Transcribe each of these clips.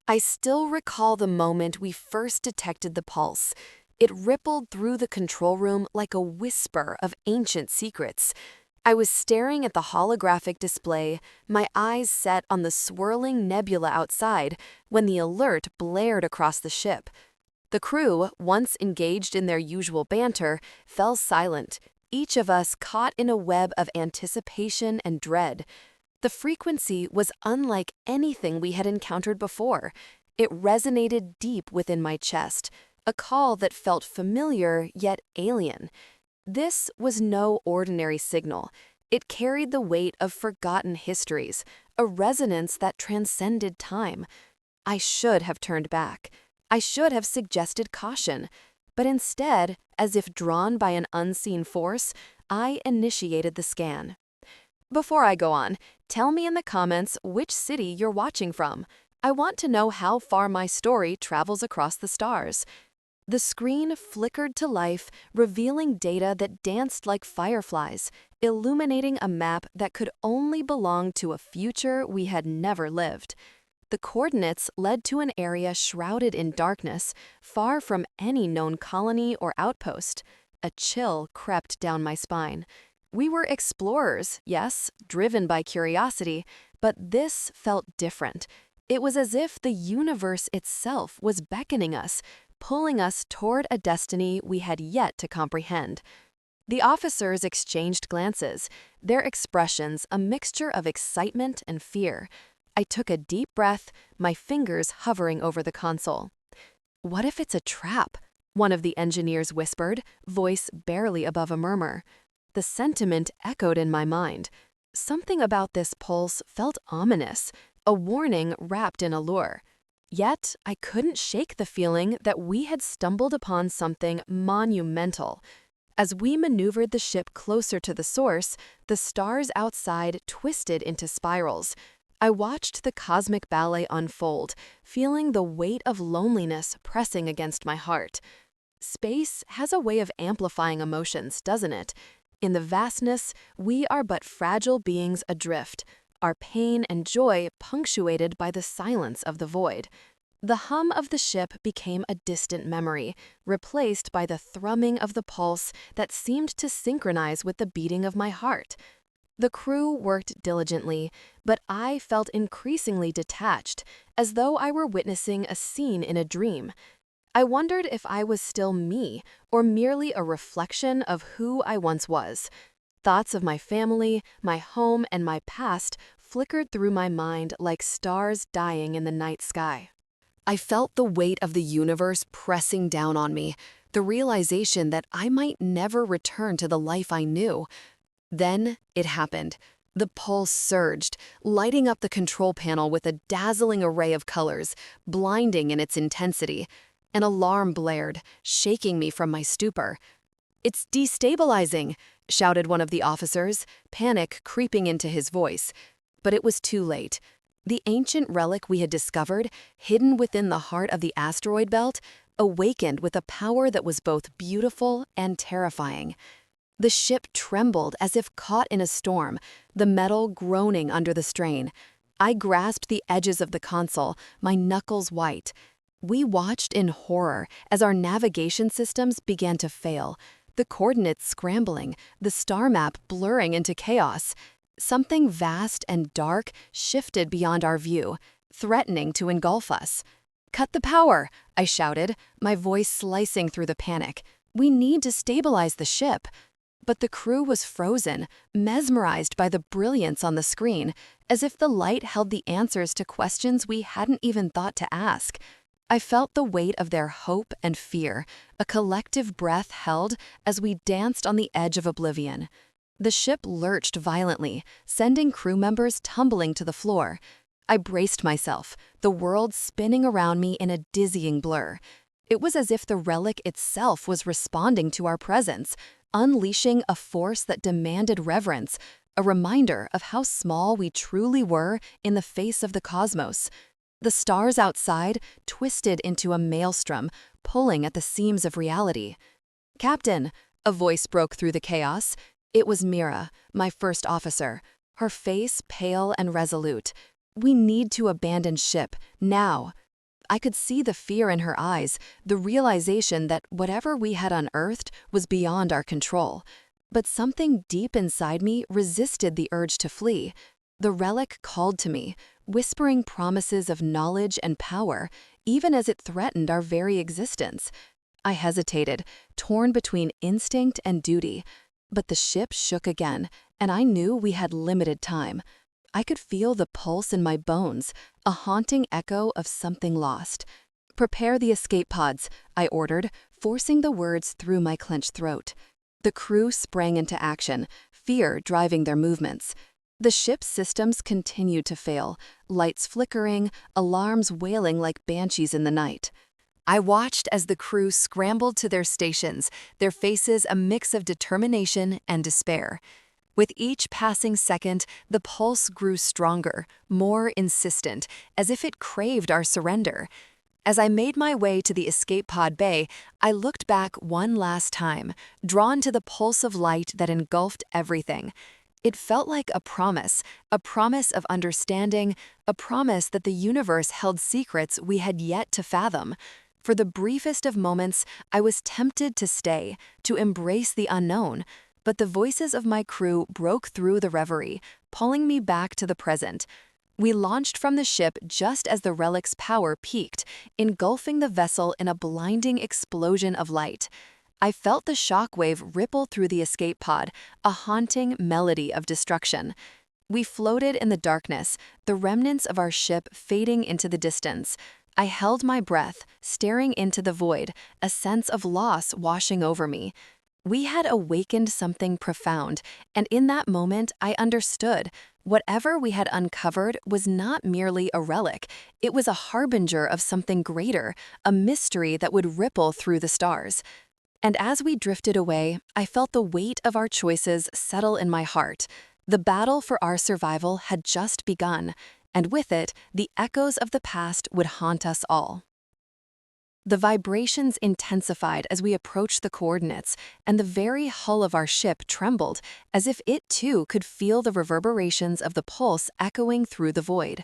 I still recall the moment we first detected the pulse. It rippled through the control room like a whisper of ancient secrets. I was staring at the holographic display, my eyes set on the swirling nebula outside, when the alert blared across the ship. The crew, once engaged in their usual banter, fell silent, each of us caught in a web of anticipation and dread. The frequency was unlike anything we had encountered before. It resonated deep within my chest, a call that felt familiar yet alien. This was no ordinary signal. It carried the weight of forgotten histories, a resonance that transcended time. I should have turned back. I should have suggested caution. But instead, as if drawn by an unseen force, I initiated the scan. Before I go on, tell me in the comments which city you're watching from. I want to know how far my story travels across the stars. The screen flickered to life, revealing data that danced like fireflies, illuminating a map that could only belong to a future we had never lived. The coordinates led to an area shrouded in darkness, far from any known colony or outpost. A chill crept down my spine. We were explorers, yes, driven by curiosity, but this felt different. It was as if the universe itself was beckoning us, pulling us toward a destiny we had yet to comprehend. The officers exchanged glances, their expressions a mixture of excitement and fear. I took a deep breath, my fingers hovering over the console. "What if it's a trap?" one of the engineers whispered, voice barely above a murmur. The sentiment echoed in my mind. Something about this pulse felt ominous, a warning wrapped in allure. Yet, I couldn't shake the feeling that we had stumbled upon something monumental. As we maneuvered the ship closer to the source, the stars outside twisted into spirals. I watched the cosmic ballet unfold, feeling the weight of loneliness pressing against my heart. Space has a way of amplifying emotions, doesn't it? In the vastness, we are but fragile beings adrift, our pain and joy punctuated by the silence of the void. The hum of the ship became a distant memory, replaced by the thrumming of the pulse that seemed to synchronize with the beating of my heart. The crew worked diligently, but I felt increasingly detached, as though I were witnessing a scene in a dream. I wondered if I was still me, or merely a reflection of who I once was. Thoughts of my family, my home, and my past flickered through my mind like stars dying in the night sky. I felt the weight of the universe pressing down on me, the realization that I might never return to the life I knew. Then it happened. The pulse surged, lighting up the control panel with a dazzling array of colors, blinding in its intensity. An alarm blared, shaking me from my stupor. "It's destabilizing," shouted one of the officers, panic creeping into his voice. But it was too late. The ancient relic we had discovered, hidden within the heart of the asteroid belt, awakened with a power that was both beautiful and terrifying. The ship trembled as if caught in a storm, the metal groaning under the strain. I grasped the edges of the console, my knuckles white. We watched in horror as our navigation systems began to fail, the coordinates scrambling, the star map blurring into chaos. Something vast and dark shifted beyond our view, threatening to engulf us. "Cut the power!" I shouted, my voice slicing through the panic. "We need to stabilize the ship." But the crew was frozen, mesmerized by the brilliance on the screen, as if the light held the answers to questions we hadn't even thought to ask. I felt the weight of their hope and fear, a collective breath held as we danced on the edge of oblivion. The ship lurched violently, sending crew members tumbling to the floor. I braced myself, the world spinning around me in a dizzying blur. It was as if the relic itself was responding to our presence, unleashing a force that demanded reverence, a reminder of how small we truly were in the face of the cosmos. The stars outside twisted into a maelstrom, pulling at the seams of reality. "Captain," a voice broke through the chaos. It was Mira, my first officer, her face pale and resolute. "We need to abandon ship, now." I could see the fear in her eyes, the realization that whatever we had unearthed was beyond our control. But something deep inside me resisted the urge to flee. The relic called to me, whispering promises of knowledge and power, even as it threatened our very existence. I hesitated, torn between instinct and duty. But the ship shook again, and I knew we had limited time. I could feel the pulse in my bones, a haunting echo of something lost. "Prepare the escape pods," I ordered, forcing the words through my clenched throat. The crew sprang into action, fear driving their movements. The ship's systems continued to fail, lights flickering, alarms wailing like banshees in the night. I watched as the crew scrambled to their stations, their faces a mix of determination and despair. With each passing second, the pulse grew stronger, more insistent, as if it craved our surrender. As I made my way to the escape pod bay, I looked back one last time, drawn to the pulse of light that engulfed everything. It felt like a promise of understanding, a promise that the universe held secrets we had yet to fathom. For the briefest of moments, I was tempted to stay, to embrace the unknown, but the voices of my crew broke through the reverie, pulling me back to the present. We launched from the ship just as the relic's power peaked, engulfing the vessel in a blinding explosion of light. I felt the shockwave ripple through the escape pod, a haunting melody of destruction. We floated in the darkness, the remnants of our ship fading into the distance. I held my breath, staring into the void, a sense of loss washing over me. We had awakened something profound, and in that moment I understood. Whatever we had uncovered was not merely a relic, it was a harbinger of something greater, a mystery that would ripple through the stars. And as we drifted away, I felt the weight of our choices settle in my heart. The battle for our survival had just begun, and with it, the echoes of the past would haunt us all. The vibrations intensified as we approached the coordinates, and the very hull of our ship trembled, as if it too could feel the reverberations of the pulse echoing through the void.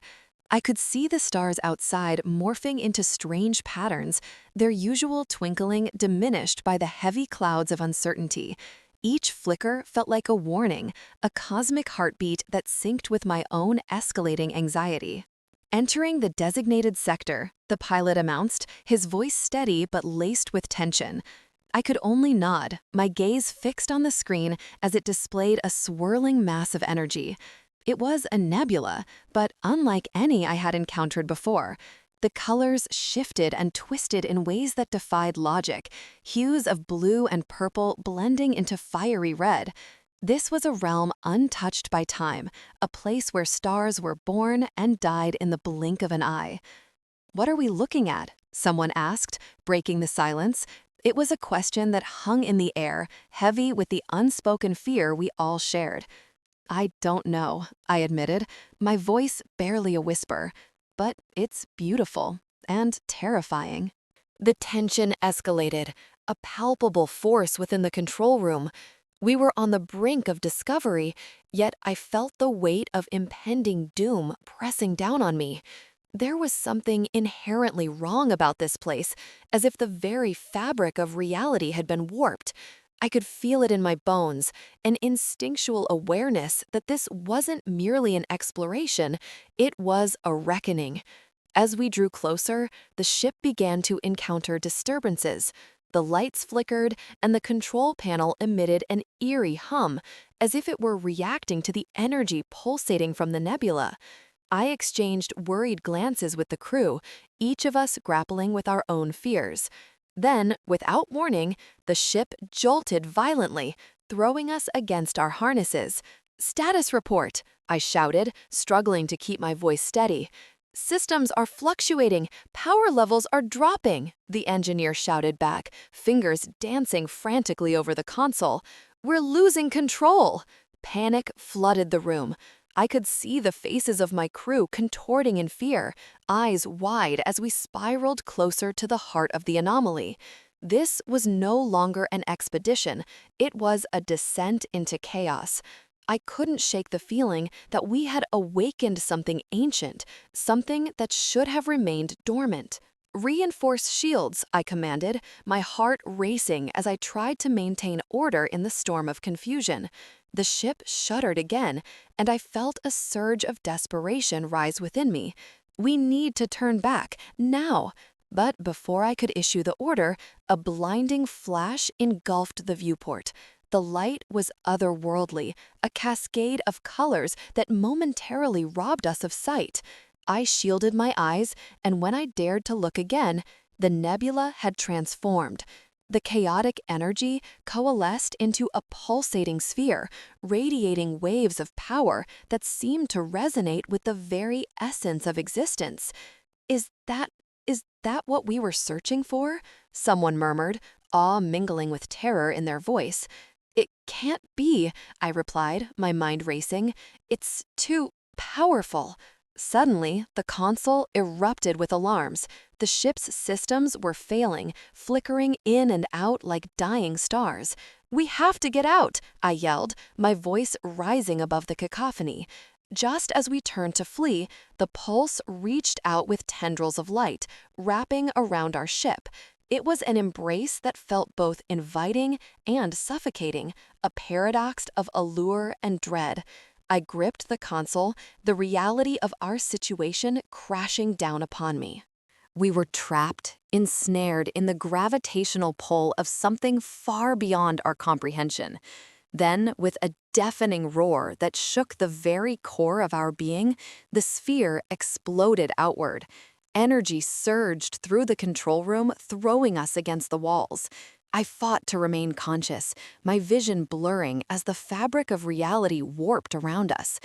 I could see the stars outside morphing into strange patterns, their usual twinkling diminished by the heavy clouds of uncertainty. Each flicker felt like a warning, a cosmic heartbeat that synced with my own escalating anxiety. Entering the designated sector, the pilot announced, his voice steady but laced with tension. I could only nod, my gaze fixed on the screen as it displayed a swirling mass of energy. It was a nebula, but unlike any I had encountered before. The colors shifted and twisted in ways that defied logic, hues of blue and purple blending into fiery red. This was a realm untouched by time, a place where stars were born and died in the blink of an eye. "What are we looking at?" someone asked, breaking the silence. It was a question that hung in the air, heavy with the unspoken fear we all shared. "I don't know," I admitted, my voice barely a whisper. "But it's beautiful and terrifying." The tension escalated, a palpable force within the control room. We were on the brink of discovery, yet I felt the weight of impending doom pressing down on me. There was something inherently wrong about this place, as if the very fabric of reality had been warped. I could feel it in my bones, an instinctual awareness that this wasn't merely an exploration, it was a reckoning. As we drew closer, the ship began to encounter disturbances. The lights flickered, and the control panel emitted an eerie hum, as if it were reacting to the energy pulsating from the nebula. I exchanged worried glances with the crew, each of us grappling with our own fears. Then, without warning, the ship jolted violently, throwing us against our harnesses. "Status report," I shouted, struggling to keep my voice steady. "Systems are fluctuating. Power levels are dropping," the engineer shouted back, fingers dancing frantically over the console. "We're losing control." Panic flooded the room. I could see the faces of my crew contorting in fear, eyes wide as we spiraled closer to the heart of the anomaly. This was no longer an expedition. It was a descent into chaos. I couldn't shake the feeling that we had awakened something ancient, something that should have remained dormant. Reinforce shields, I commanded, my heart racing as I tried to maintain order in the storm of confusion. The ship shuddered again, and I felt a surge of desperation rise within me. We need to turn back, now. But before I could issue the order, a blinding flash engulfed the viewport. The light was otherworldly, a cascade of colors that momentarily robbed us of sight. I shielded my eyes, and when I dared to look again, the nebula had transformed. The chaotic energy coalesced into a pulsating sphere, radiating waves of power that seemed to resonate with the very essence of existence. Is that is that what we were searching for? Someone murmured, awe mingling with terror in their voice. It can't be, I replied, my mind racing. It's too powerful. Suddenly, the console erupted with alarms. The ship's systems were failing, flickering in and out like dying stars. "We have to get out," I yelled, my voice rising above the cacophony. Just as we turned to flee, the pulse reached out with tendrils of light, wrapping around our ship. It was an embrace that felt both inviting and suffocating, a paradox of allure and dread. I gripped the console, the reality of our situation crashing down upon me. We were trapped, ensnared in the gravitational pull of something far beyond our comprehension. Then, with a deafening roar that shook the very core of our being, the sphere exploded outward. Energy surged through the control room, throwing us against the walls. I fought to remain conscious, my vision blurring as the fabric of reality warped around us.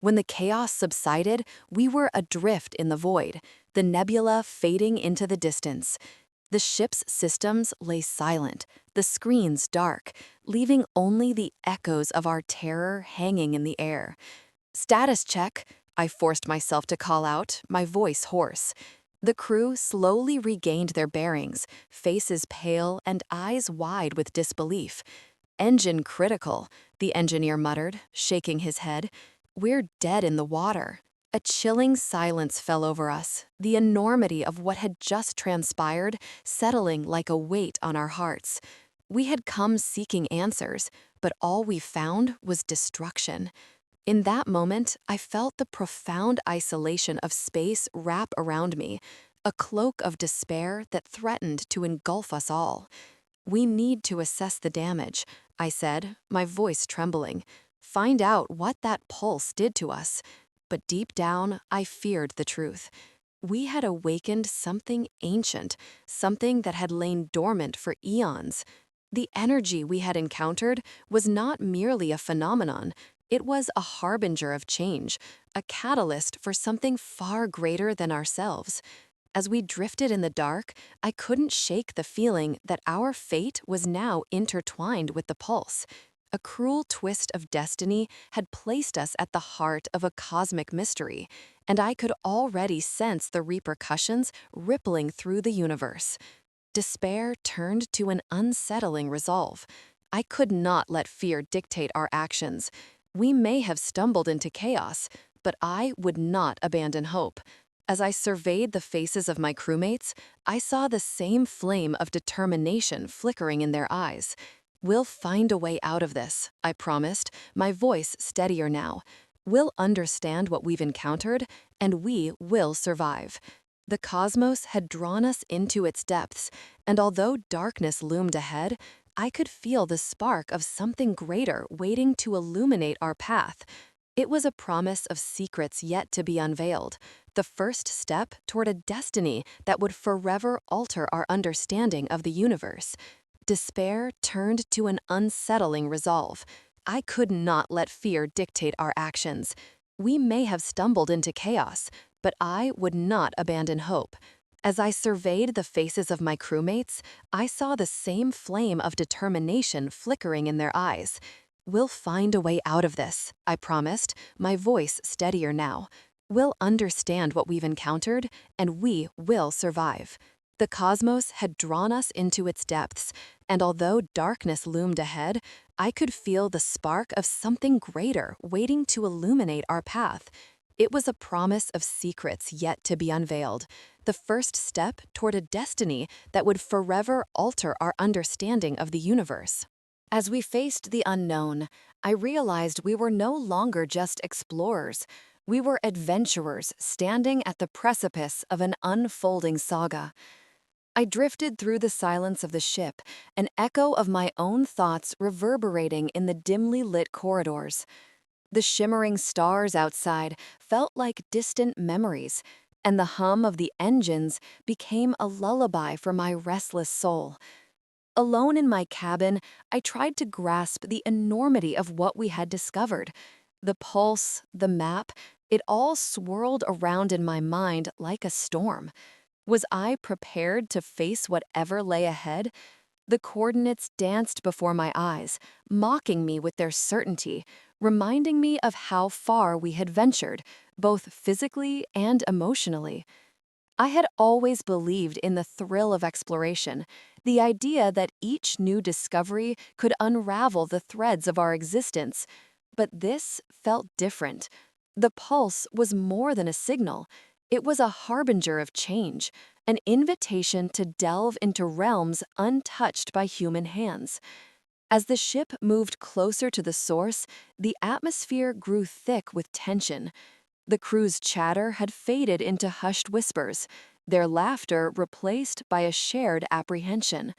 When the chaos subsided, we were adrift in the void, the nebula fading into the distance. The ship's systems lay silent, the screens dark, leaving only the echoes of our terror hanging in the air. "Status check," I forced myself to call out, my voice hoarse. The crew slowly regained their bearings, faces pale and eyes wide with disbelief. "Engine critical," the engineer muttered, shaking his head. "We're dead in the water." A chilling silence fell over us, the enormity of what had just transpired settling like a weight on our hearts. We had come seeking answers, but all we found was destruction. In that moment, I felt the profound isolation of space wrap around me, a cloak of despair that threatened to engulf us all. "We need to assess the damage," I said, my voice trembling. "Find out what that pulse did to us." But deep down, I feared the truth. We had awakened something ancient, something that had lain dormant for eons. The energy we had encountered was not merely a phenomenon. It was a harbinger of change, a catalyst for something far greater than ourselves. As we drifted in the dark, I couldn't shake the feeling that our fate was now intertwined with the pulse. A cruel twist of destiny had placed us at the heart of a cosmic mystery, and I could already sense the repercussions rippling through the universe. Despair turned to an unsettling resolve. I could not let fear dictate our actions. We may have stumbled into chaos, but I would not abandon hope. As I surveyed the faces of my crewmates, I saw the same flame of determination flickering in their eyes. "We'll find a way out of this," I promised, my voice steadier now. "We'll understand what we've encountered, and we will survive." The cosmos had drawn us into its depths, and although darkness loomed ahead, I could feel the spark of something greater waiting to illuminate our path. It was a promise of secrets yet to be unveiled, the first step toward a destiny that would forever alter our understanding of the universe. Despair turned to an unsettling resolve. I could not let fear dictate our actions. We may have stumbled into chaos, but I would not abandon hope. As I surveyed the faces of my crewmates, I saw the same flame of determination flickering in their eyes. "We'll find a way out of this," I promised, my voice steadier now. "We'll understand what we've encountered, and we will survive." The cosmos had drawn us into its depths, and although darkness loomed ahead, I could feel the spark of something greater waiting to illuminate our path. It was a promise of secrets yet to be unveiled, the first step toward a destiny that would forever alter our understanding of the universe. As we faced the unknown, I realized we were no longer just explorers. We were adventurers standing at the precipice of an unfolding saga. I drifted through the silence of the ship, an echo of my own thoughts reverberating in the dimly lit corridors. The shimmering stars outside felt like distant memories, and the hum of the engines became a lullaby for my restless soul. Alone in my cabin, I tried to grasp the enormity of what we had discovered. The pulse, the map, it all swirled around in my mind like a storm. Was I prepared to face whatever lay ahead? The coordinates danced before my eyes, mocking me with their certainty, reminding me of how far we had ventured, both physically and emotionally. I had always believed in the thrill of exploration, the idea that each new discovery could unravel the threads of our existence. But this felt different. The pulse was more than a signal. It was a harbinger of change, an invitation to delve into realms untouched by human hands. As the ship moved closer to the source, the atmosphere grew thick with tension. The crew's chatter had faded into hushed whispers, their laughter replaced by a shared apprehension.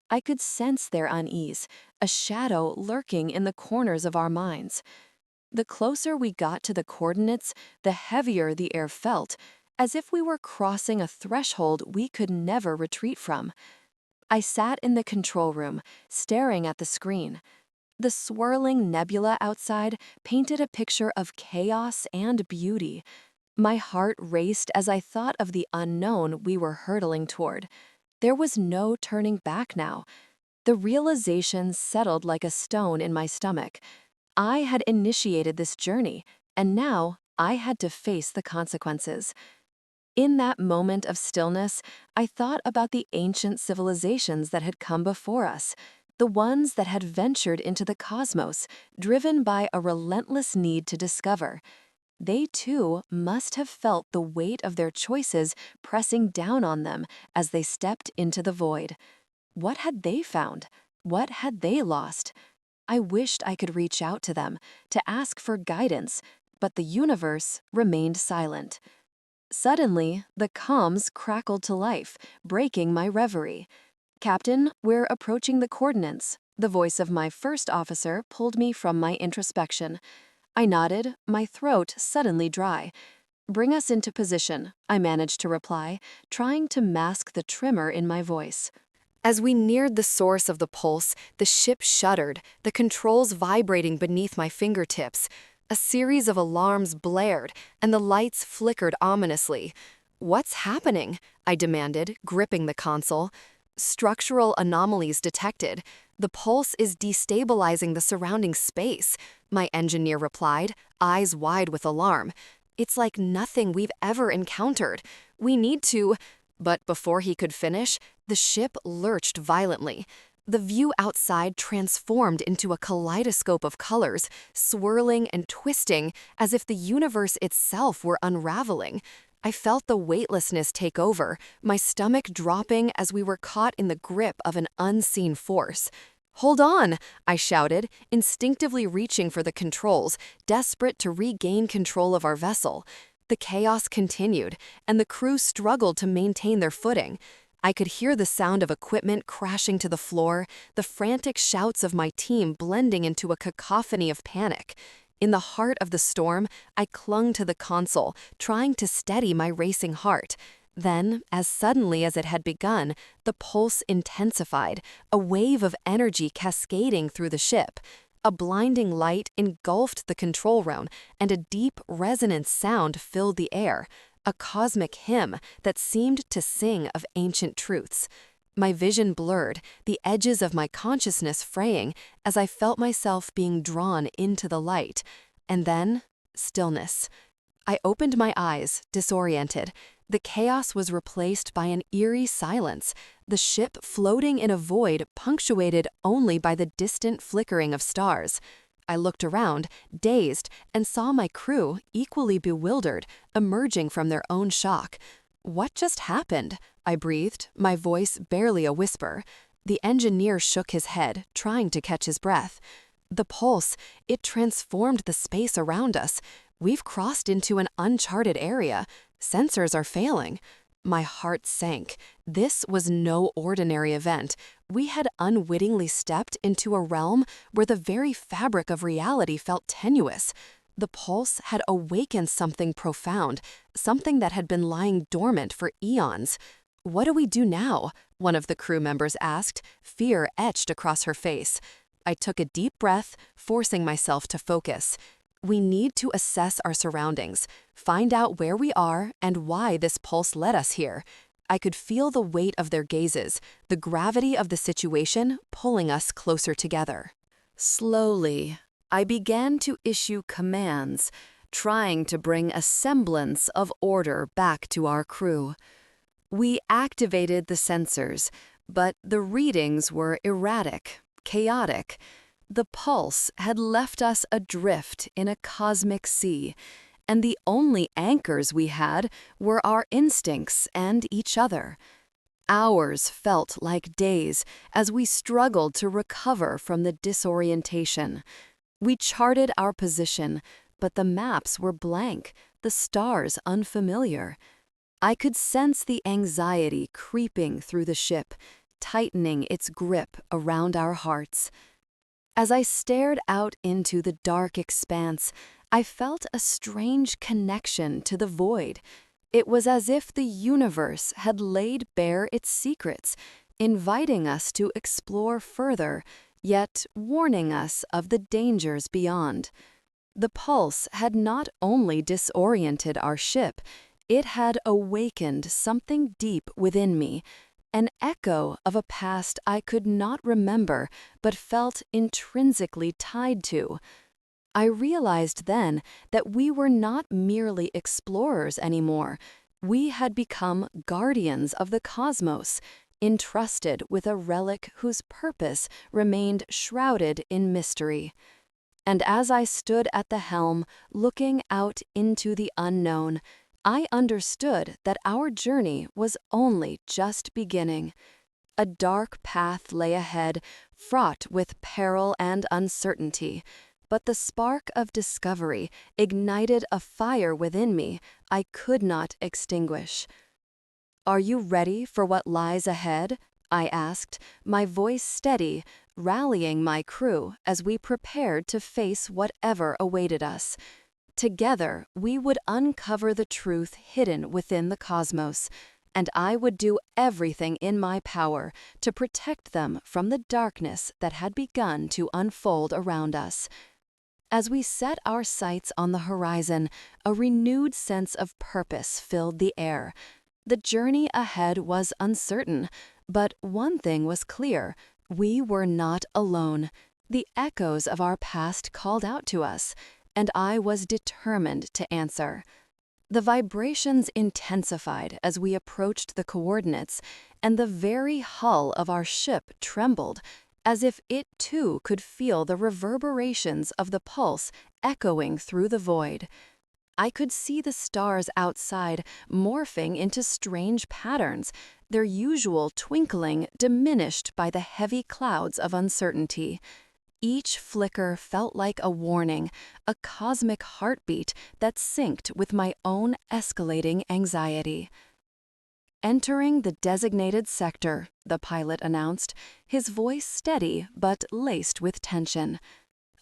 I could sense their unease, a shadow lurking in the corners of our minds. The closer we got to the coordinates, the heavier the air felt, as if we were crossing a threshold we could never retreat from. I sat in the control room, staring at the screen. The swirling nebula outside painted a picture of chaos and beauty. My heart raced as I thought of the unknown we were hurtling toward. There was no turning back now. The realization settled like a stone in my stomach. I had initiated this journey, and now I had to face the consequences. In that moment of stillness, I thought about the ancient civilizations that had come before us, the ones that had ventured into the cosmos, driven by a relentless need to discover. They too must have felt the weight of their choices pressing down on them as they stepped into the void. What had they found? What had they lost? I wished I could reach out to them, to ask for guidance, but the universe remained silent. Suddenly, the comms crackled to life, breaking my reverie. "Captain, we're approaching the coordinates." The voice of my first officer pulled me from my introspection. I nodded, my throat suddenly dry. "Bring us into position," I managed to reply, trying to mask the tremor in my voice. As we neared the source of the pulse, the ship shuddered, the controls vibrating beneath my fingertips. A series of alarms blared, and the lights flickered ominously. "What's happening?" I demanded, gripping the console. "Structural anomalies detected. The pulse is destabilizing the surrounding space," my engineer replied, eyes wide with alarm. "It's like nothing we've ever encountered. We need to—" But before he could finish, the ship lurched violently. The view outside transformed into a kaleidoscope of colors, swirling and twisting as if the universe itself were unraveling. I felt the weightlessness take over, my stomach dropping as we were caught in the grip of an unseen force. "Hold on!" I shouted, instinctively reaching for the controls, desperate to regain control of our vessel. The chaos continued, and the crew struggled to maintain their footing. I could hear the sound of equipment crashing to the floor, the frantic shouts of my team blending into a cacophony of panic. In the heart of the storm, I clung to the console, trying to steady my racing heart. Then, as suddenly as it had begun, the pulse intensified, a wave of energy cascading through the ship. A blinding light engulfed the control room, and a deep, resonant sound filled the air, a cosmic hymn that seemed to sing of ancient truths. My vision blurred, the edges of my consciousness fraying as I felt myself being drawn into the light. And then, stillness. I opened my eyes, disoriented. The chaos was replaced by an eerie silence, the ship floating in a void punctuated only by the distant flickering of stars. I looked around, dazed, and saw my crew, equally bewildered, emerging from their own shock. "What just happened?" I breathed, my voice barely a whisper. The engineer shook his head, trying to catch his breath. "The pulse, it transformed the space around us. We've crossed into an uncharted area. Sensors are failing." My heart sank. This was no ordinary event. We had unwittingly stepped into a realm where the very fabric of reality felt tenuous. The pulse had awakened something profound, something that had been lying dormant for eons. "What do we do now?" one of the crew members asked, fear etched across her face. I took a deep breath, forcing myself to focus. We need to assess our surroundings, find out where we are and why this pulse led us here. I could feel the weight of their gazes, the gravity of the situation pulling us closer together. Slowly, I began to issue commands, trying to bring a semblance of order back to our crew. We activated the sensors, but the readings were erratic, chaotic. The pulse had left us adrift in a cosmic sea, and the only anchors we had were our instincts and each other. Hours felt like days as we struggled to recover from the disorientation. We charted our position, but the maps were blank, the stars unfamiliar. I could sense the anxiety creeping through the ship, tightening its grip around our hearts. As I stared out into the dark expanse, I felt a strange connection to the void. It was as if the universe had laid bare its secrets, inviting us to explore further, yet warning us of the dangers beyond. The pulse had not only disoriented our ship, it had awakened something deep within me, an echo of a past I could not remember but felt intrinsically tied to. I realized then that we were not merely explorers anymore. We had become guardians of the cosmos, entrusted with a relic whose purpose remained shrouded in mystery. And as I stood at the helm, looking out into the unknown, I understood that our journey was only just beginning. A dark path lay ahead, fraught with peril and uncertainty, but the spark of discovery ignited a fire within me I could not extinguish. "Are you ready for what lies ahead?" I asked, my voice steady, rallying my crew as we prepared to face whatever awaited us. Together, we would uncover the truth hidden within the cosmos, and I would do everything in my power to protect them from the darkness that had begun to unfold around us. As we set our sights on the horizon, a renewed sense of purpose filled the air. The journey ahead was uncertain, but one thing was clear: we were not alone. The echoes of our past called out to us, and I was determined to answer. The vibrations intensified as we approached the coordinates, and the very hull of our ship trembled, as if it too could feel the reverberations of the pulse echoing through the void. I could see the stars outside morphing into strange patterns, their usual twinkling diminished by the heavy clouds of uncertainty. Each flicker felt like a warning, a cosmic heartbeat that synced with my own escalating anxiety. "Entering the designated sector," the pilot announced, his voice steady but laced with tension.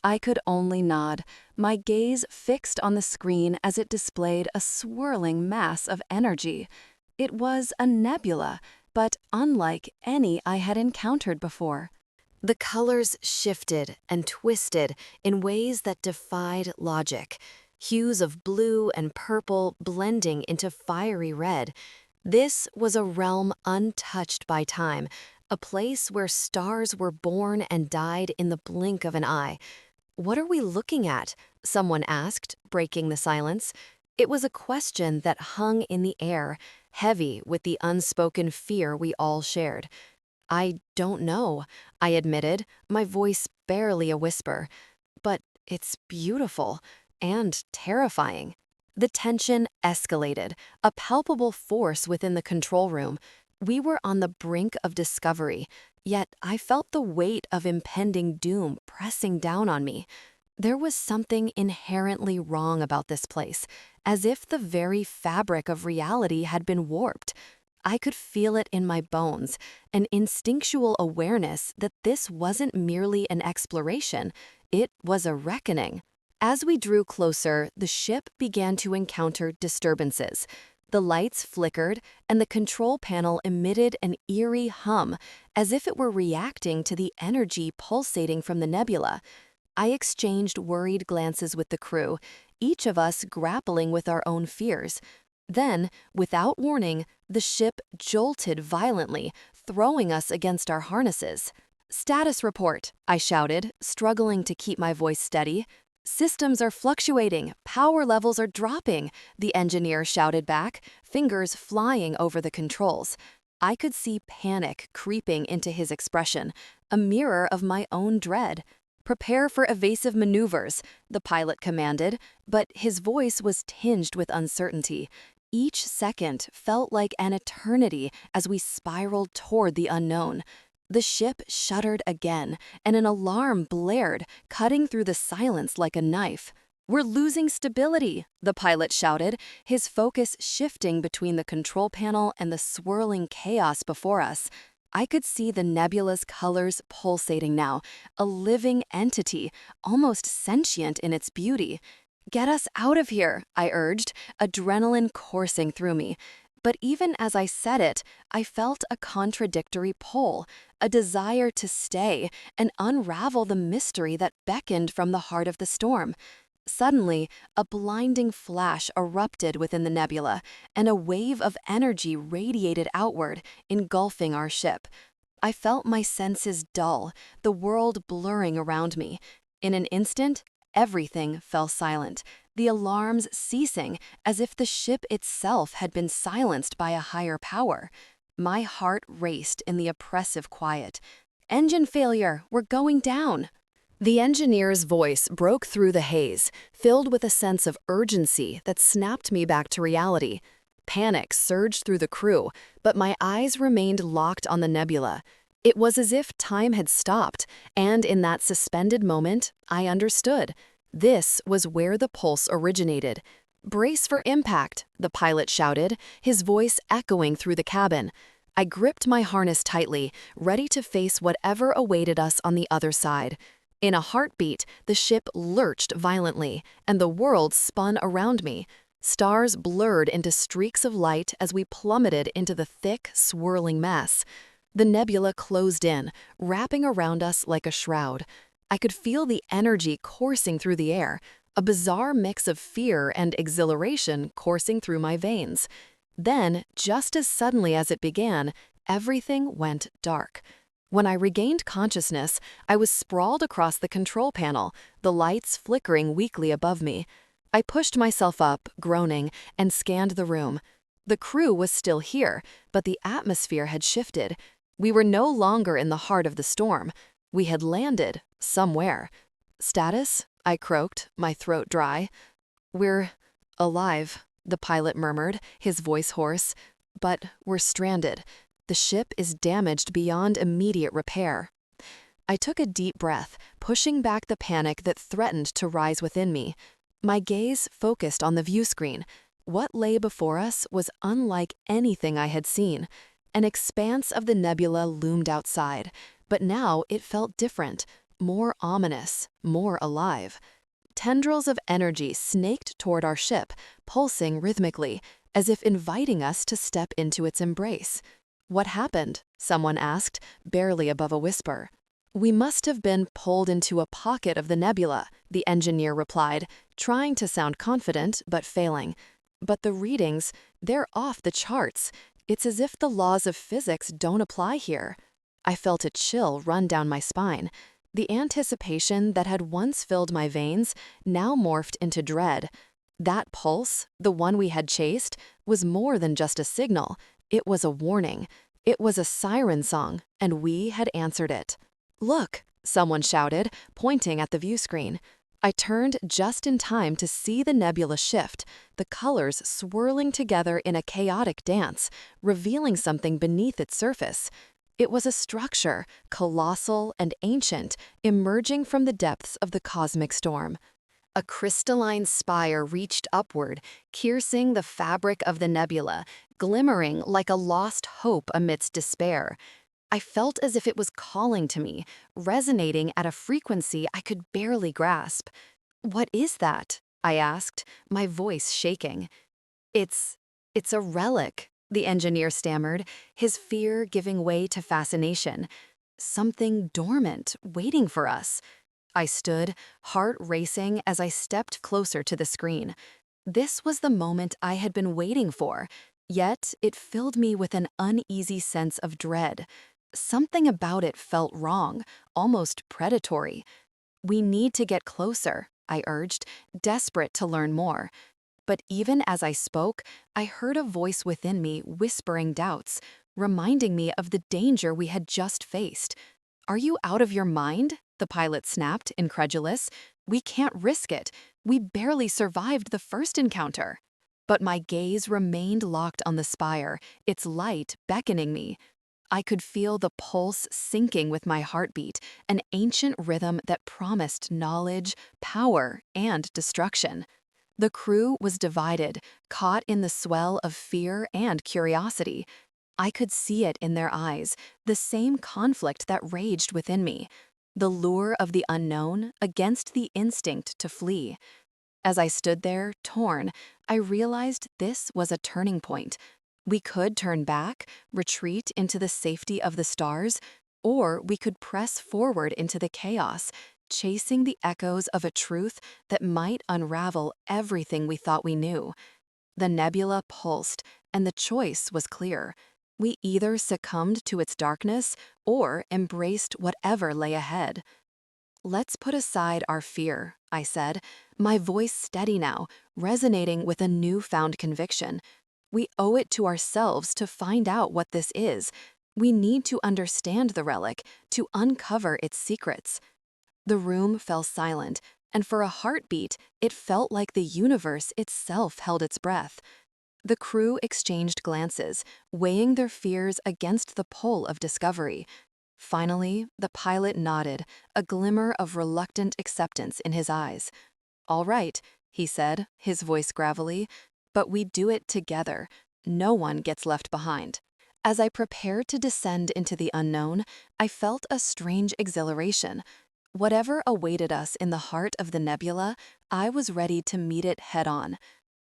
I could only nod, my gaze fixed on the screen as it displayed a swirling mass of energy. It was a nebula, but unlike any I had encountered before. The colors shifted and twisted in ways that defied logic, hues of blue and purple blending into fiery red. This was a realm untouched by time, a place where stars were born and died in the blink of an eye. "What are we looking at?" someone asked, breaking the silence. It was a question that hung in the air, heavy with the unspoken fear we all shared. "I don't know," I admitted, my voice barely a whisper. "But It's beautiful and terrifying. The tension escalated, a palpable force within the control room. We were on the brink of discovery, yet I felt the weight of impending doom pressing down on me. There was something inherently wrong about this place, as if the very fabric of reality had been warped. I could feel it in my bones, an instinctual awareness that this wasn't merely an exploration, it was a reckoning. As we drew closer, the ship began to encounter disturbances. The lights flickered, and the control panel emitted an eerie hum, as if it were reacting to the energy pulsating from the nebula. I exchanged worried glances with the crew, each of us grappling with our own fears. Then, without warning, the ship jolted violently, throwing us against our harnesses. "Status report," I shouted, struggling to keep my voice steady. "Systems are fluctuating, power levels are dropping," the engineer shouted back, fingers flying over the controls. I could see panic creeping into his expression, a mirror of my own dread. "Prepare for evasive maneuvers," the pilot commanded, but his voice was tinged with uncertainty. Each second felt like an eternity as we spiraled toward the unknown. The ship shuddered again, and an alarm blared, cutting through the silence like a knife. "We're losing stability," the pilot shouted, his focus shifting between the control panel and the swirling chaos before us. I could see the nebula's colors pulsating now, a living entity, almost sentient in its beauty. "Get us out of here," I urged, adrenaline coursing through me. But even as I said it, I felt a contradictory pull, a desire to stay and unravel the mystery that beckoned from the heart of the storm. Suddenly, a blinding flash erupted within the nebula, and a wave of energy radiated outward, engulfing our ship. I felt my senses dull, the world blurring around me. In an instant, everything fell silent, the alarms ceasing as if the ship itself had been silenced by a higher power. My heart raced in the oppressive quiet. "Engine failure, we're going down." The engineer's voice broke through the haze, filled with a sense of urgency that snapped me back to reality. Panic surged through the crew, but my eyes remained locked on the nebula. It was as if time had stopped, and in that suspended moment, I understood. This was where the pulse originated. "Brace for impact," the pilot shouted, his voice echoing through the cabin. I gripped my harness tightly, ready to face whatever awaited us on the other side. In a heartbeat, the ship lurched violently, and the world spun around me. Stars blurred into streaks of light as we plummeted into the thick, swirling mess. The nebula closed in, wrapping around us like a shroud. I could feel the energy coursing through the air, a bizarre mix of fear and exhilaration coursing through my veins. Then, just as suddenly as it began, everything went dark. When I regained consciousness, I was sprawled across the control panel, the lights flickering weakly above me. I pushed myself up, groaning, and scanned the room. The crew was still here, but the atmosphere had shifted. We were no longer in the heart of the storm. We had landed somewhere. "Status?" I croaked, my throat dry. "We're alive," the pilot murmured, his voice hoarse. "But we're stranded. The ship is damaged beyond immediate repair." I took a deep breath, pushing back the panic that threatened to rise within me. My gaze focused on the view screen. What lay before us was unlike anything I had seen. An expanse of the nebula loomed outside, but now it felt different, more ominous, more alive. Tendrils of energy snaked toward our ship, pulsing rhythmically, as if inviting us to step into its embrace. "What happened?" someone asked, barely above a whisper. "We must have been pulled into a pocket of the nebula," the engineer replied, trying to sound confident but failing. "But the readings, they're off the charts. It's as if the laws of physics don't apply here." I felt a chill run down my spine. The anticipation that had once filled my veins now morphed into dread. That pulse, the one we had chased, was more than just a signal. It was a warning. It was a siren song, and we had answered it. "Look!" someone shouted, pointing at the view screen. I turned just in time to see the nebula shift, the colors swirling together in a chaotic dance, revealing something beneath its surface. It was a structure, colossal and ancient, emerging from the depths of the cosmic storm. A crystalline spire reached upward, piercing the fabric of the nebula, glimmering like a lost hope amidst despair. I felt as if it was calling to me, resonating at a frequency I could barely grasp. "What is that?" I asked, my voice shaking. It's... it's a relic," the engineer stammered, his fear giving way to fascination. "Something dormant, waiting for us." I stood, heart racing as I stepped closer to the screen. This was the moment I had been waiting for, yet it filled me with an uneasy sense of dread. Something about it felt wrong, almost predatory. "We need to get closer," I urged, desperate to learn more. But even as I spoke, I heard a voice within me whispering doubts, reminding me of the danger we had just faced. "Are you out of your mind?" the pilot snapped, incredulous. "We can't risk it. We barely survived the first encounter." But my gaze remained locked on the spire, its light beckoning me. I could feel the pulse syncing with my heartbeat, an ancient rhythm that promised knowledge, power, and destruction. The crew was divided, caught in the swell of fear and curiosity. I could see it in their eyes, the same conflict that raged within me, the lure of the unknown against the instinct to flee. As I stood there, torn, I realized this was a turning point. We could turn back, retreat into the safety of the stars, or we could press forward into the chaos, chasing the echoes of a truth that might unravel everything we thought we knew. The nebula pulsed, and the choice was clear. We either succumbed to its darkness or embraced whatever lay ahead. "Let's put aside our fear," I said, my voice steady now, resonating with a newfound conviction. "We owe it to ourselves to find out what this is. We need to understand the relic, to uncover its secrets." The room fell silent, and for a heartbeat, it felt like the universe itself held its breath. The crew exchanged glances, weighing their fears against the pull of discovery. Finally, the pilot nodded, a glimmer of reluctant acceptance in his eyes. "All right," he said, his voice gravelly, "but we do it together. No one gets left behind." As I prepared to descend into the unknown, I felt a strange exhilaration. Whatever awaited us in the heart of the nebula, I was ready to meet it head-on.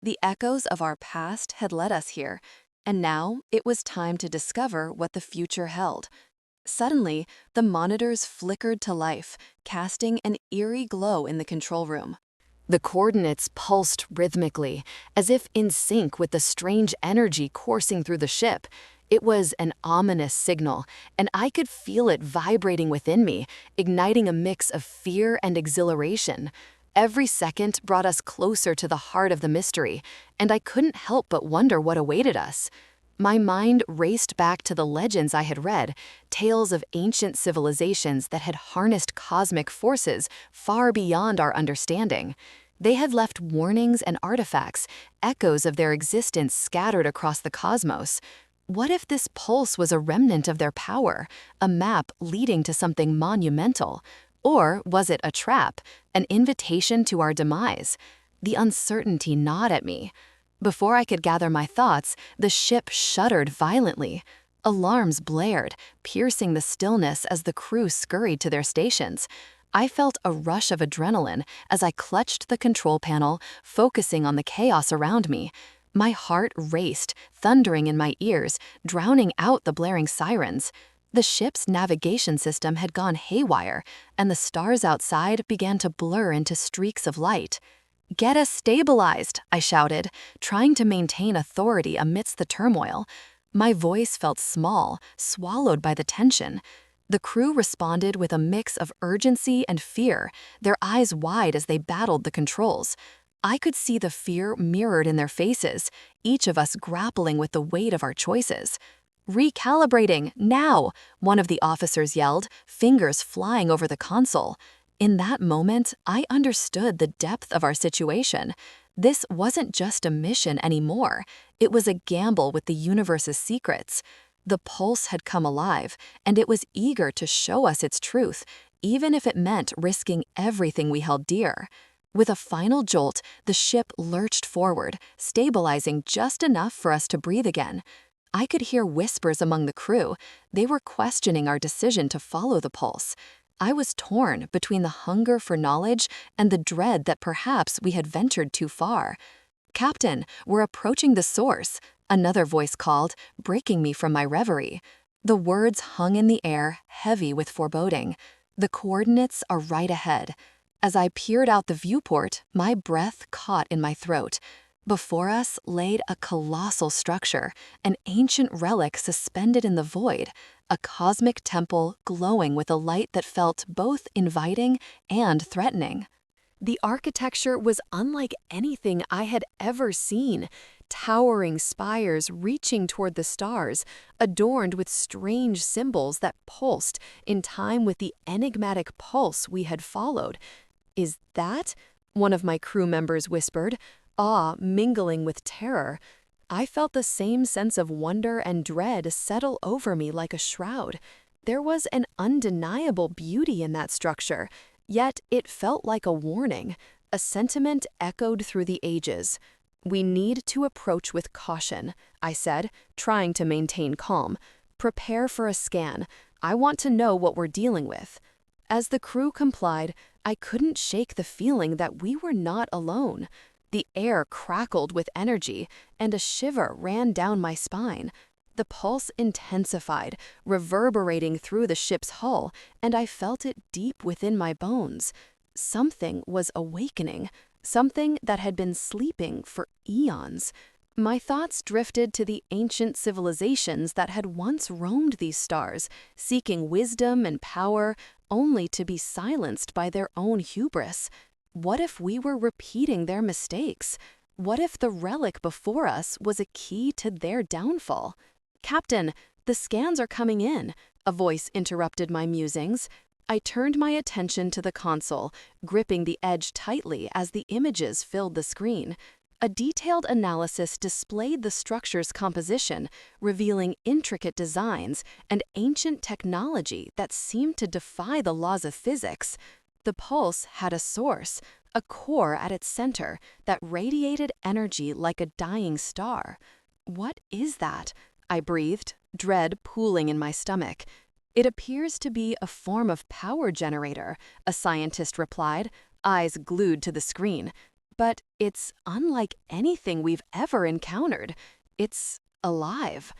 The echoes of our past had led us here, and now it was time to discover what the future held. Suddenly, the monitors flickered to life, casting an eerie glow in the control room. The coordinates pulsed rhythmically, as if in sync with the strange energy coursing through the ship. It was an ominous signal, and I could feel it vibrating within me, igniting a mix of fear and exhilaration. Every second brought us closer to the heart of the mystery, and I couldn't help but wonder what awaited us. My mind raced back to the legends I had read, tales of ancient civilizations that had harnessed cosmic forces far beyond our understanding. They had left warnings and artifacts, echoes of their existence scattered across the cosmos. What if this pulse was a remnant of their power, a map leading to something monumental? Or was it a trap, an invitation to our demise? The uncertainty gnawed at me. Before I could gather my thoughts, the ship shuddered violently. Alarms blared, piercing the stillness as the crew scurried to their stations. I felt a rush of adrenaline as I clutched the control panel, focusing on the chaos around me. My heart raced, thundering in my ears, drowning out the blaring sirens. The ship's navigation system had gone haywire, and the stars outside began to blur into streaks of light. "Get us stabilized," I shouted, trying to maintain authority amidst the turmoil. My voice felt small, swallowed by the tension. The crew responded with a mix of urgency and fear, their eyes wide as they battled the controls. I could see the fear mirrored in their faces, each of us grappling with the weight of our choices. "Recalibrating, now!" one of the officers yelled, fingers flying over the console. In that moment, I understood the depth of our situation. This wasn't just a mission anymore, it was a gamble with the universe's secrets. The pulse had come alive, and it was eager to show us its truth, even if it meant risking everything we held dear. With a final jolt, the ship lurched forward, stabilizing just enough for us to breathe again. I could hear whispers among the crew. They were questioning our decision to follow the pulse. I was torn between the hunger for knowledge and the dread that perhaps we had ventured too far. "Captain, we're approaching the source," another voice called, breaking me from my reverie. The words hung in the air, heavy with foreboding. The coordinates are right ahead. As I peered out the viewport, my breath caught in my throat. Before us laid a colossal structure, an ancient relic suspended in the void, a cosmic temple glowing with a light that felt both inviting and threatening. The architecture was unlike anything I had ever seen. Towering spires reaching toward the stars, adorned with strange symbols that pulsed in time with the enigmatic pulse we had followed. "Is that?" one of my crew members whispered, awe mingling with terror. I felt the same sense of wonder and dread settle over me like a shroud. There was an undeniable beauty in that structure, yet it felt like a warning, a sentiment echoed through the ages. "We need to approach with caution," I said, trying to maintain calm. "Prepare for a scan. I want to know what we're dealing with." As the crew complied, I couldn't shake the feeling that we were not alone. The air crackled with energy, and a shiver ran down my spine. The pulse intensified, reverberating through the ship's hull, and I felt it deep within my bones. Something was awakening, something that had been sleeping for eons. My thoughts drifted to the ancient civilizations that had once roamed these stars, seeking wisdom and power, only to be silenced by their own hubris. What if we were repeating their mistakes? What if the relic before us was a key to their downfall? "Captain, the scans are coming in," a voice interrupted my musings. I turned my attention to the console, gripping the edge tightly as the images filled the screen. A detailed analysis displayed the structure's composition, revealing intricate designs and ancient technology that seemed to defy the laws of physics. The pulse had a source, a core at its center that radiated energy like a dying star. "What is that?" I breathed, dread pooling in my stomach. "It appears to be a form of power generator," a scientist replied, eyes glued to the screen. "But it's unlike anything we've ever encountered. It's alive."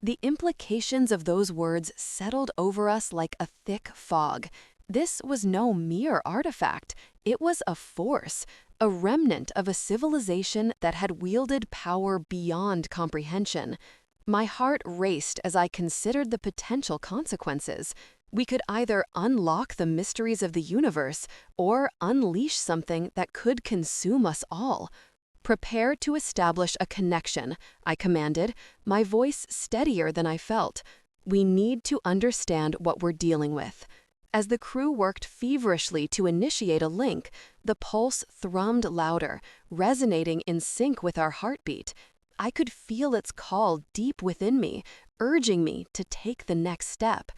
The implications of those words settled over us like a thick fog. This was no mere artifact. It was a force, a remnant of a civilization that had wielded power beyond comprehension. My heart raced as I considered the potential consequences. We could either unlock the mysteries of the universe or unleash something that could consume us all. "Prepare to establish a connection," I commanded, my voice steadier than I felt. "We need to understand what we're dealing with." As the crew worked feverishly to initiate a link, the pulse thrummed louder, resonating in sync with our heartbeat. I could feel its call deep within me, urging me to take the next step.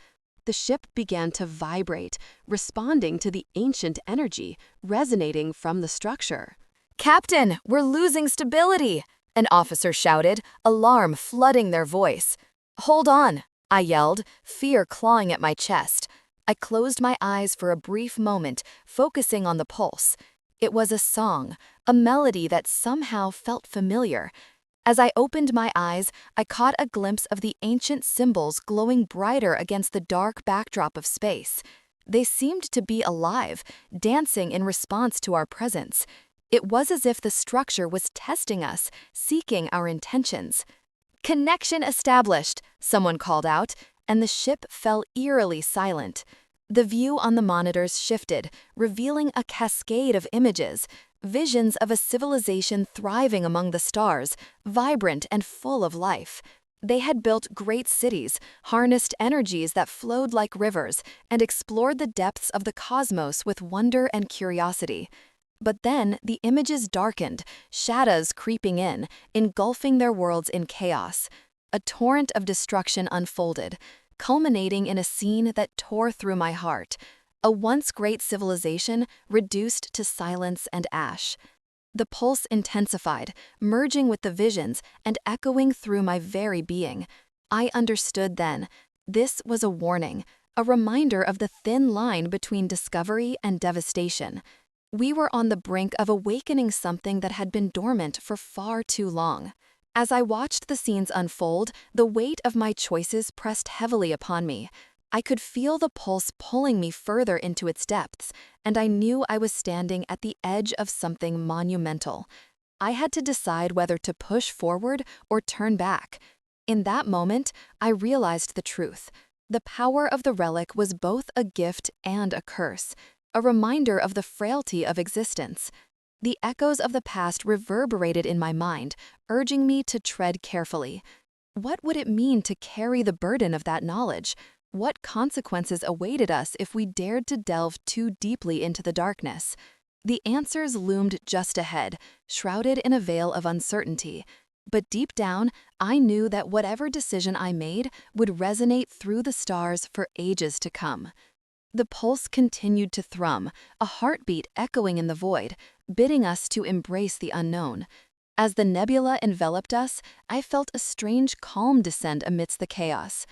The ship began to vibrate, responding to the ancient energy resonating from the structure. "Captain, we're losing stability," an officer shouted, alarm flooding their voice. "Hold on," I yelled, fear clawing at my chest. I closed my eyes for a brief moment, focusing on the pulse. It was a song, a melody that somehow felt familiar. As I opened my eyes, I caught a glimpse of the ancient symbols glowing brighter against the dark backdrop of space. They seemed to be alive, dancing in response to our presence. It was as if the structure was testing us, seeking our intentions. "Connection established," someone called out, and the ship fell eerily silent. The view on the monitors shifted, revealing a cascade of images, visions of a civilization thriving among the stars, vibrant and full of life. They had built great cities, harnessed energies that flowed like rivers, and explored the depths of the cosmos with wonder and curiosity. But then the images darkened, shadows creeping in, engulfing their worlds in chaos. A torrent of destruction unfolded, culminating in a scene that tore through my heart. A once great civilization reduced to silence and ash. The pulse intensified, merging with the visions and echoing through my very being. I understood then. This was a warning, a reminder of the thin line between discovery and devastation. We were on the brink of awakening something that had been dormant for far too long. As I watched the scenes unfold, the weight of my choices pressed heavily upon me. I could feel the pulse pulling me further into its depths, and I knew I was standing at the edge of something monumental. I had to decide whether to push forward or turn back. In that moment, I realized the truth. The power of the relic was both a gift and a curse, a reminder of the frailty of existence. The echoes of the past reverberated in my mind, urging me to tread carefully. What would it mean to carry the burden of that knowledge? What consequences awaited us if we dared to delve too deeply into the darkness? The answers loomed just ahead, shrouded in a veil of uncertainty. But deep down, I knew that whatever decision I made would resonate through the stars for ages to come. The pulse continued to thrum, a heartbeat echoing in the void, bidding us to embrace the unknown. As the nebula enveloped us, I felt a strange calm descend amidst the chaos.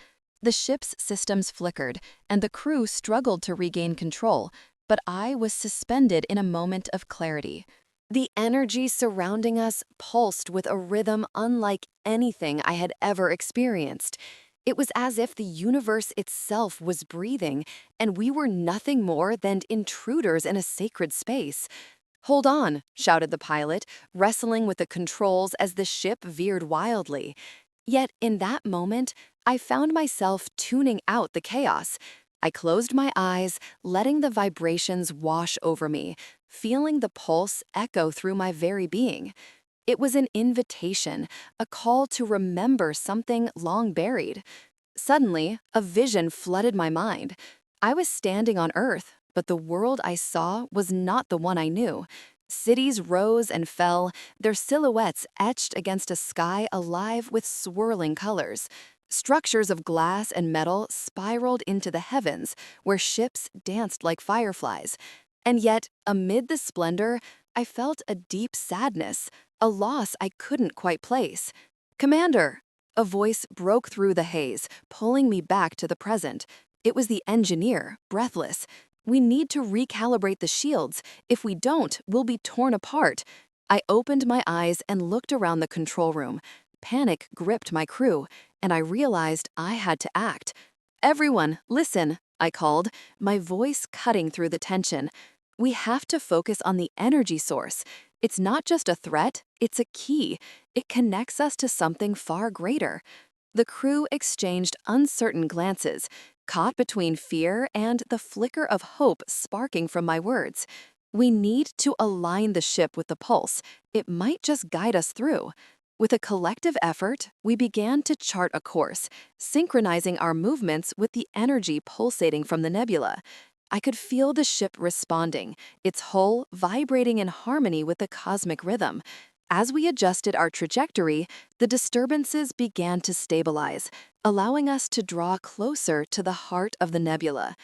The ship's systems flickered, and the crew struggled to regain control, but I was suspended in a moment of clarity. The energy surrounding us pulsed with a rhythm unlike anything I had ever experienced. It was as if the universe itself was breathing, and we were nothing more than intruders in a sacred space. "Hold on," shouted the pilot, wrestling with the controls as the ship veered wildly. Yet in that moment, I found myself tuning out the chaos. I closed my eyes, letting the vibrations wash over me, feeling the pulse echo through my very being. It was an invitation, a call to remember something long buried. Suddenly, a vision flooded my mind. I was standing on Earth, but the world I saw was not the one I knew. Cities rose and fell, their silhouettes etched against a sky alive with swirling colors. Structures of glass and metal spiraled into the heavens, where ships danced like fireflies. And yet, amid the splendor, I felt a deep sadness, a loss I couldn't quite place. "Commander!" A voice broke through the haze, pulling me back to the present. It was the engineer, breathless. "We need to recalibrate the shields. If we don't, we'll be torn apart." I opened my eyes and looked around the control room. Panic gripped my crew, and I realized I had to act. "Everyone, listen," I called, my voice cutting through the tension. "We have to focus on the energy source. It's not just a threat, it's a key. It connects us to something far greater." The crew exchanged uncertain glances, caught between fear and the flicker of hope sparking from my words. We need to align the ship with the pulse. It might just guide us through. With a collective effort, we began to chart a course, synchronizing our movements with the energy pulsating from the nebula. I could feel the ship responding, its hull vibrating in harmony with the cosmic rhythm. As we adjusted our trajectory, the disturbances began to stabilize, allowing us to draw closer to the heart of the nebula.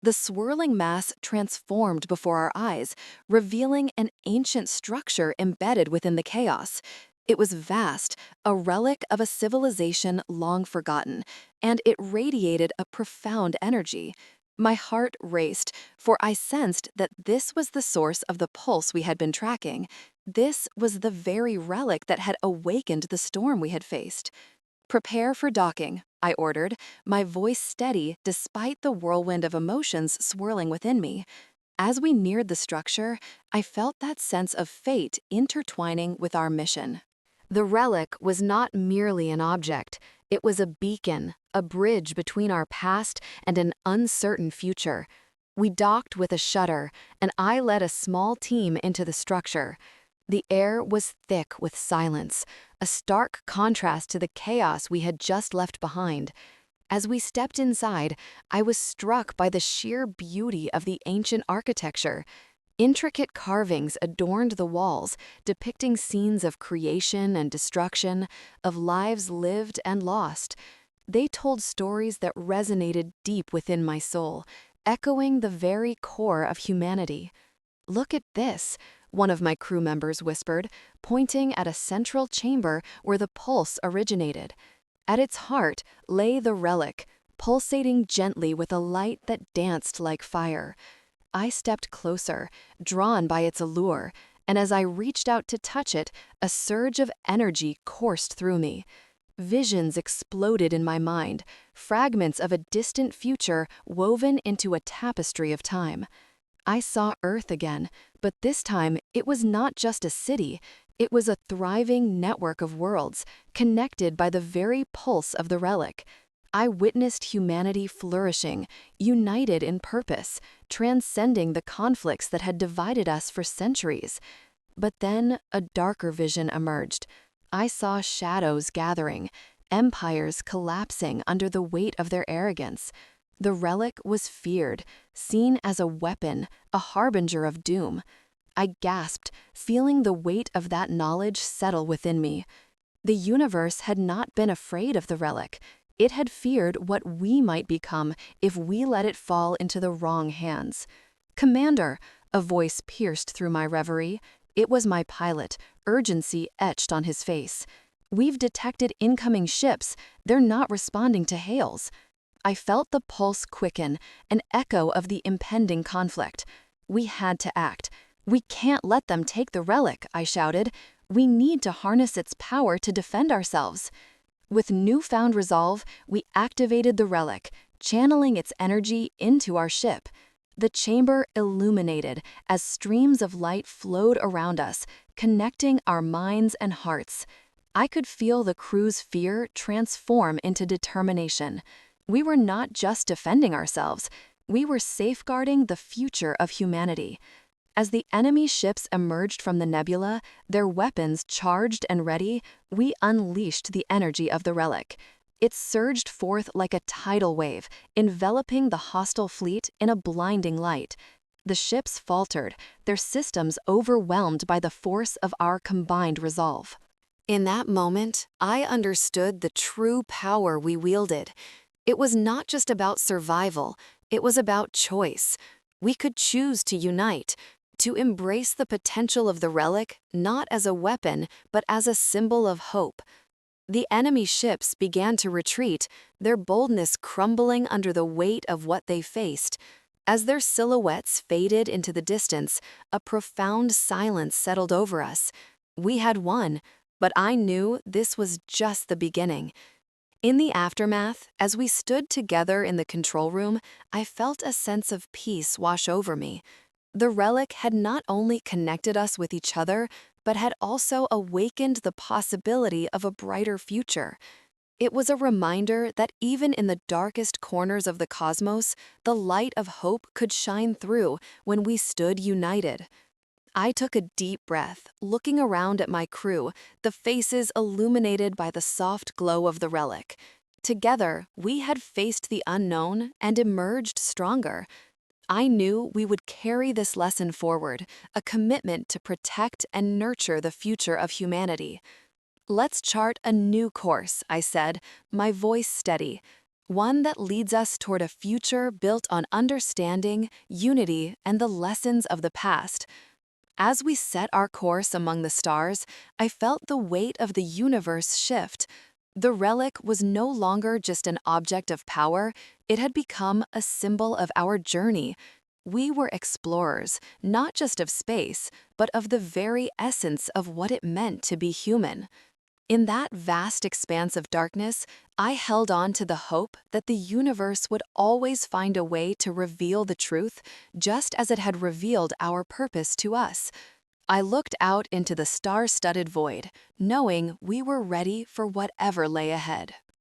The swirling mass transformed before our eyes, revealing an ancient structure embedded within the chaos. It was vast, a relic of a civilization long forgotten, and it radiated a profound energy. My heart raced, for I sensed that this was the source of the pulse we had been tracking. This was the very relic that had awakened the storm we had faced. "Prepare for docking," I ordered, my voice steady despite the whirlwind of emotions swirling within me. As we neared the structure, I felt that sense of fate intertwining with our mission. The relic was not merely an object. It was a beacon, a bridge between our past and an uncertain future. We docked with a shudder, and I led a small team into the structure. The air was thick with silence, a stark contrast to the chaos we had just left behind. As we stepped inside, I was struck by the sheer beauty of the ancient architecture. Intricate carvings adorned the walls, depicting scenes of creation and destruction, of lives lived and lost. They told stories that resonated deep within my soul, echoing the very core of humanity. "Look at this," one of my crew members whispered, pointing at a central chamber where the pulse originated. At its heart lay the relic, pulsating gently with a light that danced like fire. I stepped closer, drawn by its allure, and as I reached out to touch it, a surge of energy coursed through me. Visions exploded in my mind, fragments of a distant future woven into a tapestry of time. I saw Earth again, but this time it was not just a city, it was a thriving network of worlds, connected by the very pulse of the relic. I witnessed humanity flourishing, united in purpose, transcending the conflicts that had divided us for centuries. But then a darker vision emerged. I saw shadows gathering, empires collapsing under the weight of their arrogance. The relic was feared, seen as a weapon, a harbinger of doom. I gasped, feeling the weight of that knowledge settle within me. The universe had not been afraid of the relic. It had feared what we might become if we let it fall into the wrong hands. "Commander," a voice pierced through my reverie. It was my pilot, urgency etched on his face. "We've detected incoming ships. They're not responding to hails." I felt the pulse quicken, an echo of the impending conflict. We had to act. "We can't let them take the relic," I shouted. "We need to harness its power to defend ourselves." With newfound resolve, we activated the relic, channeling its energy into our ship. The chamber illuminated as streams of light flowed around us, connecting our minds and hearts. I could feel the crew's fear transform into determination. We were not just defending ourselves, we were safeguarding the future of humanity. As the enemy ships emerged from the nebula, their weapons charged and ready, we unleashed the energy of the relic. It surged forth like a tidal wave, enveloping the hostile fleet in a blinding light. The ships faltered, their systems overwhelmed by the force of our combined resolve. In that moment, I understood the true power we wielded. It was not just about survival, it was about choice. We could choose to unite, to embrace the potential of the relic not as a weapon, but as a symbol of hope. The enemy ships began to retreat, their boldness crumbling under the weight of what they faced. As their silhouettes faded into the distance, a profound silence settled over us. We had won, but I knew this was just the beginning. In the aftermath, as we stood together in the control room, I felt a sense of peace wash over me. The relic had not only connected us with each other, but had also awakened the possibility of a brighter future. It was a reminder that even in the darkest corners of the cosmos, the light of hope could shine through when we stood united. I took a deep breath, looking around at my crew, the faces illuminated by the soft glow of the relic. Together, we had faced the unknown and emerged stronger. I knew we would carry this lesson forward, a commitment to protect and nurture the future of humanity. "Let's chart a new course," I said, my voice steady, one that leads us toward a future built on understanding, unity, and the lessons of the past. As we set our course among the stars, I felt the weight of the universe shift. The relic was no longer just an object of power, it had become a symbol of our journey. We were explorers, not just of space, but of the very essence of what it meant to be human. In that vast expanse of darkness, I held on to the hope that the universe would always find a way to reveal the truth, just as it had revealed our purpose to us. I looked out into the star-studded void, knowing we were ready for whatever lay ahead.